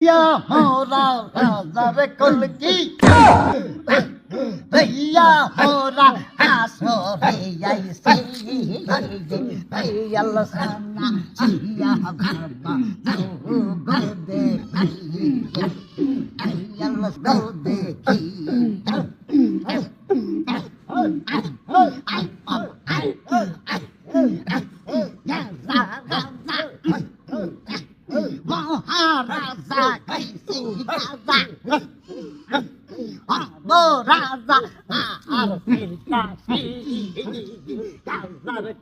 या मोरा राजा रे कल की भैया मोरा आसो रे ऐसे भैया लसना चिया बाबा गो दे भैया लस गो दे महाराजा कैसी राजा राजा और फिर काजर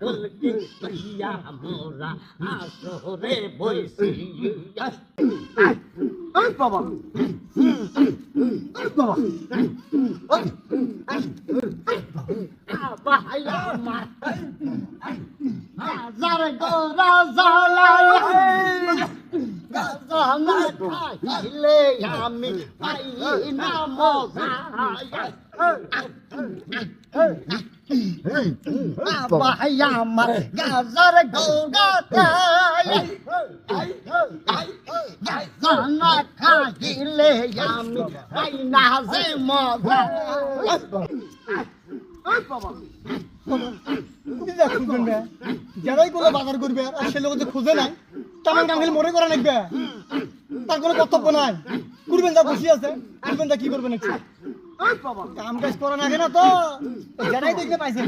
कुल की भैया मोरा आसो रे बोइसी बाबा बाबा भैया मार काजर को राजा लाए गाना खाइले यामी भाई ना मोजा भैया मर गाजर गोगा गाना खाइले यामी भाई ना से मोजा যারাই কোনো বাজার করবে আর সে লোক যে খুঁজে নাই তেমন কাম খালি মরে করা লাগবে তার কোনো কর্তব্য নাই করবেন যা বসে আছে করবেন যা কি করবেন একটু কাম কাজ করা লাগে না তো যারাই দেখতে পাইছেন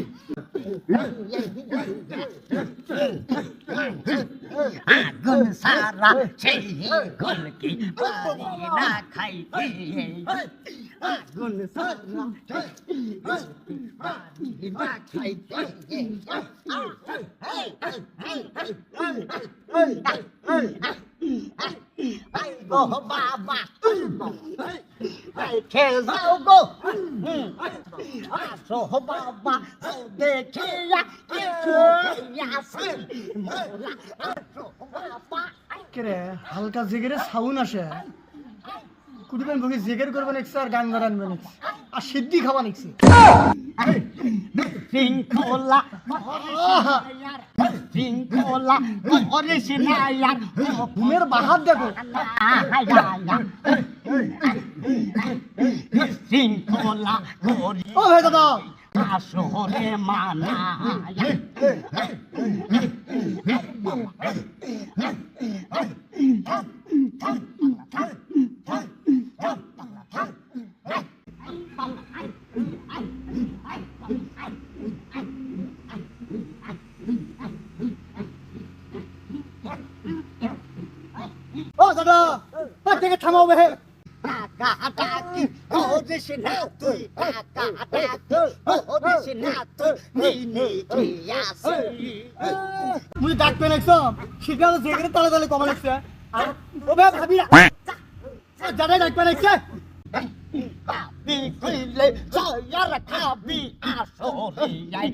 আগুন সারা সেই গোল কি পারি না খাইতে আগুন সারা পারি না খাইতে ও বাবা খেয়ে যাও গো আসো বাবা দেখে মোলা আসো বাবা রে হালকা জেগেরে সাউন্ড আসে কুড়িবেন বকি জেগের করবেন একটু আর গান গারানবেন আর সিদ্ধি খাওয়া নিচ্ছি শৃঙ্খলা শৃঙ্খলা করিস না ইয়ার ঘুমের বাহার দেখো শৃঙ্খলা করি ও ভাই দাদা আসলে মানা ও দাদা থেকে থামাও বে টাকা টাকি করিস না তুই টাকা টাকি করিস না তুই নিয়ে আসি মুই ডাকবে নাকছো সেখানে জেগেরে তালে তালে কমা লাগছে আর ও ভাই ভাবি না যারাই ডাকবে নাকছে খাবি কইলে জয়ার খাবি আসরিয়াই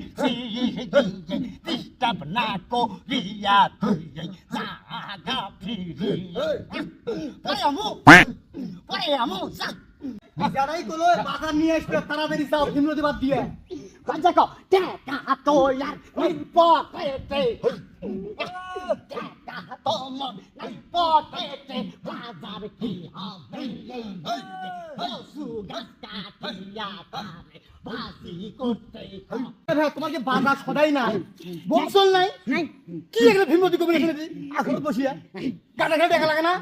ডিস্টার্ব না করিয়া তুই জাগা ফিরি পরে আমু যারাই কোনো বাজার নিয়ে আসবে তাড়াতাড়ি যাও হিমরতি বাদ দিয়ে দেখো টাকা তো ইয়ার পকেটে টাকা তোমার পকেটে বাজার কি হবে সুগাস কাটিয়া তারে বাজি করতে ভাই তোমাকে বাজার সদাই নাই বক্সল নাই কি এগুলো হিমরতি কবি এখানে এখন বসিয়া গাটা খেলে দেখা লাগে না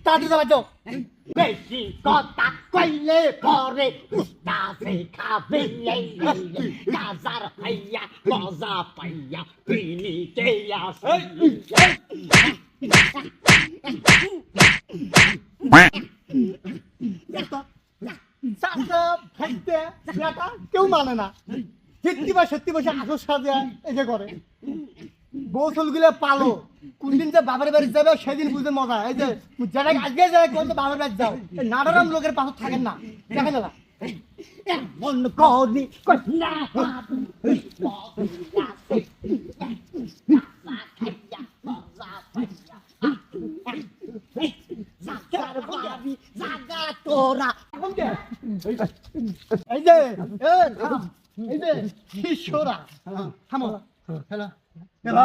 তাড়াতাড়ি যাও বেশি কথা কইলে পরে উস্তাদে খাবে গাজার পাইয়া মজা পাইয়া পিনিতে আসে কেউ মানে না সত্যি বসে আসর সাজা এসে করে গোসল গুলো পালো কোনদিন যে বাবার বাড়ি যাবে সেদিন বুঝতে মজা এই যে যারা আজকে যাবে কোন বাবার বাড়ি যাও নানারাম লোকের পাশে থাকেন না দেখেন না মন করি কন্যা তোরা এই যে শিষ্যরা থামো হ্যালো হ্যালো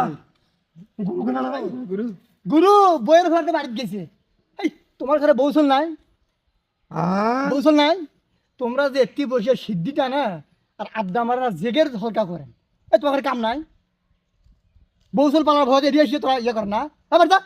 গুরু বইয়ের ঘরে বাড়িতে গেছে তোমার ঘরে বৌসল নাই? বৌসল নাই? তোমরা যে একটি বসে সিদ্ধিটা না আর আড্ডা মারা জেগের হলকা করেন, তোমার কাম নাই? বৌসল পালার ভয় এড়িয়ে এসে তোরা ইয়ে কর না, এবার যা।